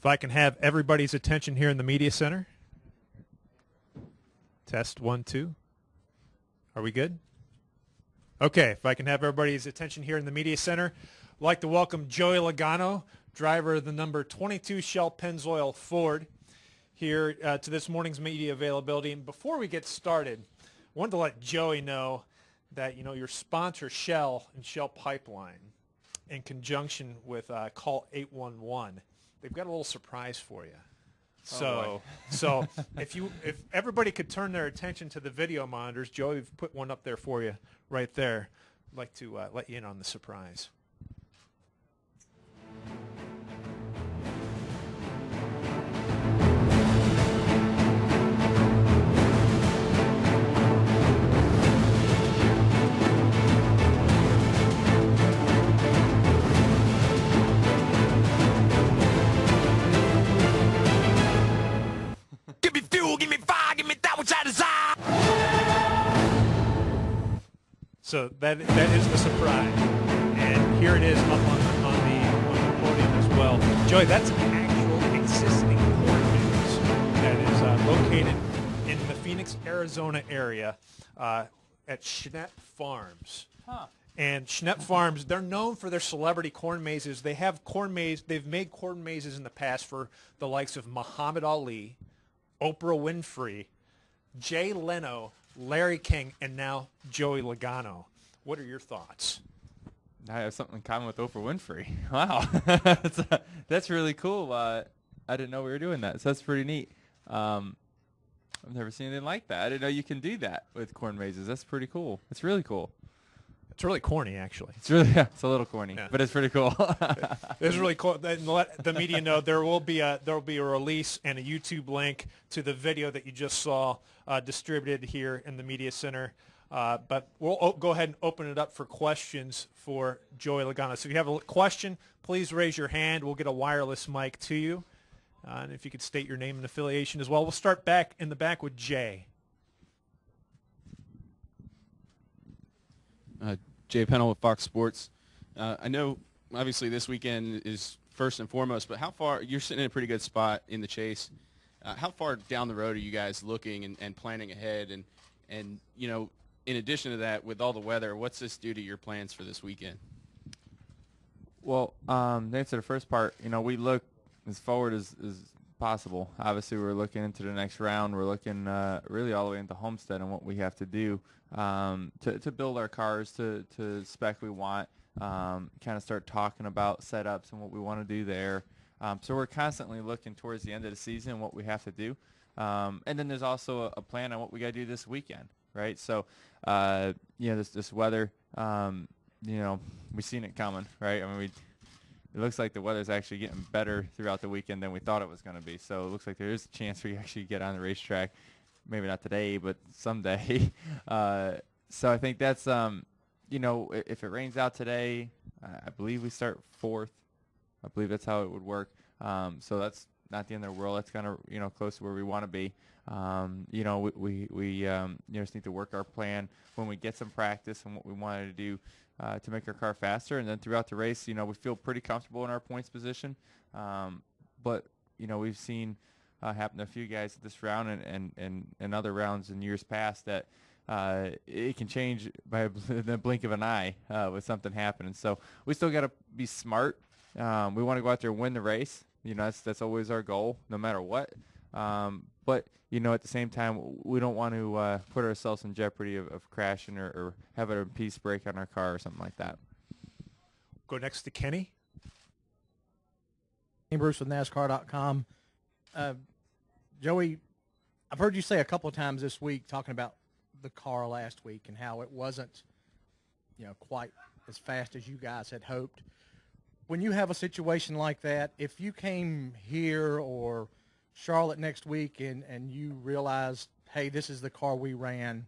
If I can have everybody's attention here in the media center. Test 1, 2. Are we good? Okay, if I can have everybody's attention here in the media center, I'd like to welcome Joey Logano, driver of the number 22 Shell Pennzoil Ford, here to this morning's media availability. And before we get started, I wanted to let Joey know that, your sponsor, Shell and Shell Pipeline, in conjunction with Call 811, they've got a little surprise for you. So if everybody could turn their attention to the video monitors, Joey, we've put one up there for you right there. I'd like to let you in on the surprise. So that is the surprise, and here it is up on the podium as well. Joey, that's an actual existing corn maze that is located in the Phoenix, Arizona area at Schnepp Farms. Huh. And Schnepp Farms, they're known for their celebrity corn mazes. They've made corn mazes in the past for the likes of Muhammad Ali, Oprah Winfrey, Jay Leno, Larry King, and now Joey Logano. What are your thoughts? I have something in common with Oprah Winfrey. Wow. That's really cool. I didn't know we were doing that, so that's pretty neat. I've never seen anything like that. I didn't know you can do that with corn mazes. That's pretty cool. It's really cool. It's really corny, actually. It's a little corny, but it's pretty cool. It's really cool. And let the media know there will be a release and a YouTube link to the video that you just saw distributed here in the media center. But we'll go ahead and open it up for questions for Joey Logano. So if you have a question, please raise your hand. We'll get a wireless mic to you. And if you could state your name and affiliation as well. We'll start back in the back with Jay. Jay Pennell with Fox Sports. I know, obviously, this weekend is first and foremost, but how far – you're sitting in a pretty good spot in the chase. How far down the road are you guys looking and planning ahead? And in addition to that, with all the weather, what's this do to your plans for this weekend? Well, to answer the first part, we look as forward as possible. Obviously, we're looking into the next round. We're looking really all the way into Homestead and what we have to do to build our cars to spec we want, kind of start talking about setups and what we want to do there. So we're constantly looking towards the end of the season and what we have to do. And then there's also a plan on what we got to do this weekend, right? So, this weather, we've seen it coming, right? I mean, it looks like the weather's actually getting better throughout the weekend than we thought it was going to be. So it looks like there is a chance we actually get on the racetrack. Maybe not today, but someday. So I think that's, if it rains out today, I believe we start 4th. I believe that's how it would work. So that's not the end of the world. That's kind of, close to where we want to be. We just need to work our plan when we get some practice and what we wanted to do to make our car faster. And then throughout the race, we feel pretty comfortable in our points position. But, we've seen happen to a few guys at this round and other rounds in years past that it can change by the blink of an eye with something happening. So we still got to be smart. We want to go out there and win the race. That's always our goal, no matter what. But, at the same time, we don't want to put ourselves in jeopardy of crashing or have a piece break on our car or something like that. Go next to Kenny. Bruce with NASCAR.com. Joey, I've heard you say a couple of times this week talking about the car last week and how it wasn't, quite as fast as you guys had hoped. When you have a situation like that, if you came here or Charlotte next week and you realized, hey, this is the car we ran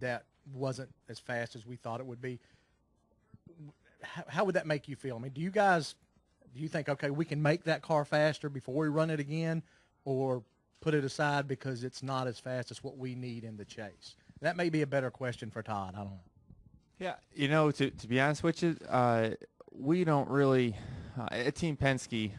that wasn't as fast as we thought it would be, how would that make you feel? I mean, do you think, okay, we can make that car faster before we run it again, or put it aside because it's not as fast as what we need in the chase? That may be a better question for Todd. I don't know. Yeah, to be honest with you, we don't really at Team Penske,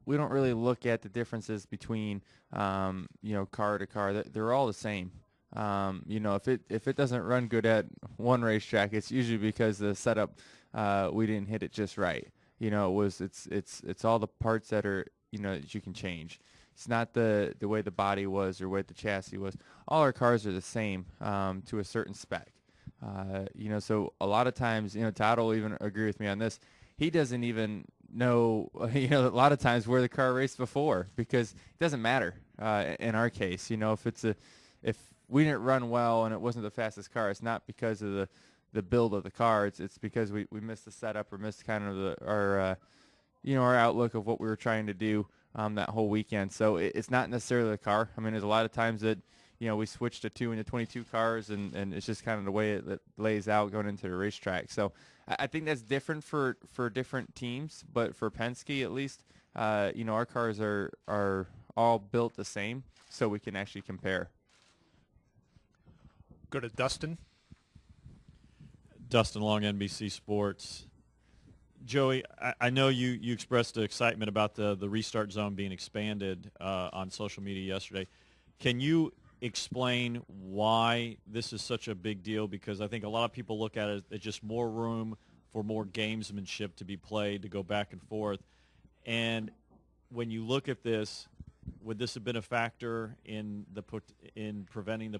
we don't really look at the differences between car to car. They're all the same. If it doesn't run good at one racetrack, it's usually because the setup we didn't hit it just right. It's all the parts that are that you can change. It's not the way the body was or what the chassis was. All our cars are the same to a certain spec. So a lot of times, Todd will even agree with me on this. He doesn't even know, a lot of times where the car raced before, because it doesn't matter in our case. If we didn't run well and it wasn't the fastest car, it's not because of the build of the car. It's because we missed the setup or missed kind of our outlook of what we were trying to do that whole weekend. So it's not necessarily the car. I mean, there's a lot of times that we switched to 2 into 22 cars, and it's just kind of the way it lays out going into the racetrack. So I think that's different for different teams, but for Penske at least, our cars are all built the same, so we can actually compare. Go to Dustin. Dustin Long, NBC Sports. Joey, I know you expressed excitement about the restart zone being expanded on social media yesterday. Can you explain why this is such a big deal? Because I think a lot of people look at it as just more room for more gamesmanship to be played, to go back and forth. And when you look at this, would this have been a factor in preventing the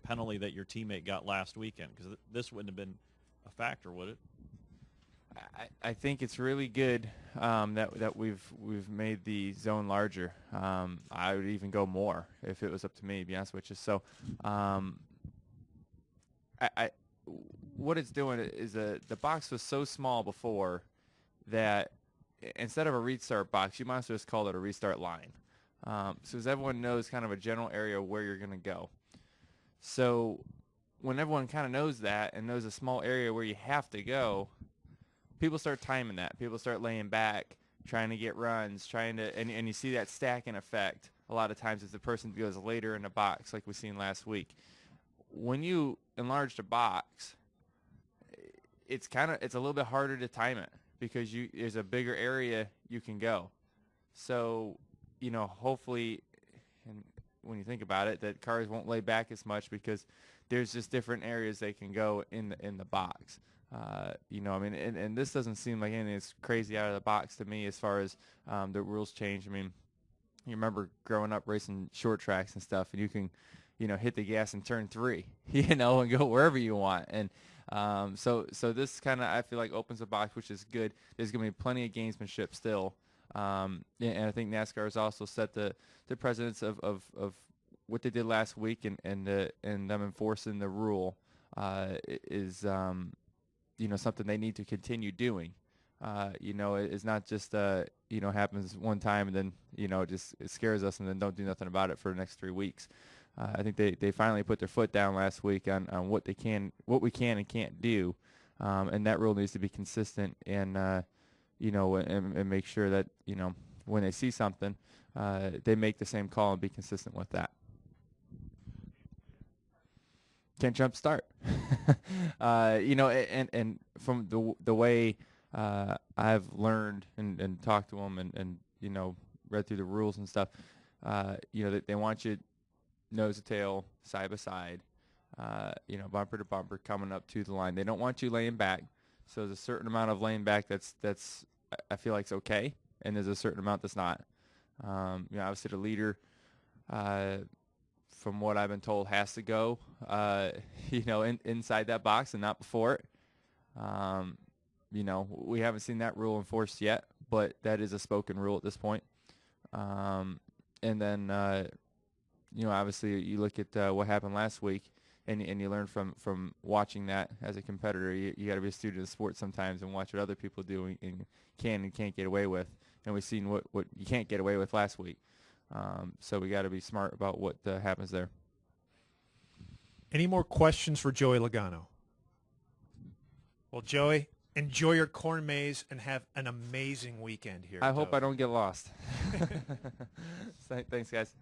penalty that your teammate got last weekend? Because this wouldn't have been a factor, would it? I think it's really good that we've made the zone larger. I would even go more if it was up to me, to be honest with you. So, what it's doing is the box was so small before that instead of a restart box, you might as well just call it a restart line. So as everyone knows kind of a general area where you're going to go. So when everyone kind of knows that and knows a small area where you have to go, people start timing that. People start laying back, trying to get runs, and you see that stacking effect a lot of times as the person goes later in the box, like we've seen last week. When you enlarge the box, it's a little bit harder to time it because there's a bigger area you can go. So, hopefully, and when you think about it, that cars won't lay back as much because there's just different areas they can go in the box. And this doesn't seem like anything that's crazy out of the box to me as far as the rules change. I mean, you remember growing up racing short tracks and stuff, and you can, hit the gas in turn 3, and go wherever you want. And so this kind of, I feel like, opens the box, which is good. There's going to be plenty of gamesmanship still. And I think NASCAR has also set the precedence of what they did last week, and them enforcing the rule is something they need to continue doing. It's not just happens one time and then it scares us and then don't do nothing about it for the next 3 weeks. I think they finally put their foot down last week on what we can and can't do, and that rule needs to be consistent and make sure that when they see something, they make the same call and be consistent with that. Can't jump start. And from the way I've learned and talked to them and read through the rules and stuff, they want you nose to tail, side by side, bumper to bumper coming up to the line. They don't want you laying back. So there's a certain amount of laying back that's I feel like it's okay, and there's a certain amount that's not. Obviously the leader, from what I've been told, has to go, inside that box and not before it. We haven't seen that rule enforced yet, but that is a spoken rule at this point. And then, obviously you look at what happened last week, and you learn from watching that as a competitor. You got to be a student of the sport sometimes and watch what other people do and can't get away with. And we've seen what you can't get away with last week. So we got to be smart about what happens there. Any more questions for Joey Logano? Well, Joey, enjoy your corn maze and have an amazing weekend here. I hope I don't get lost. Thanks, guys.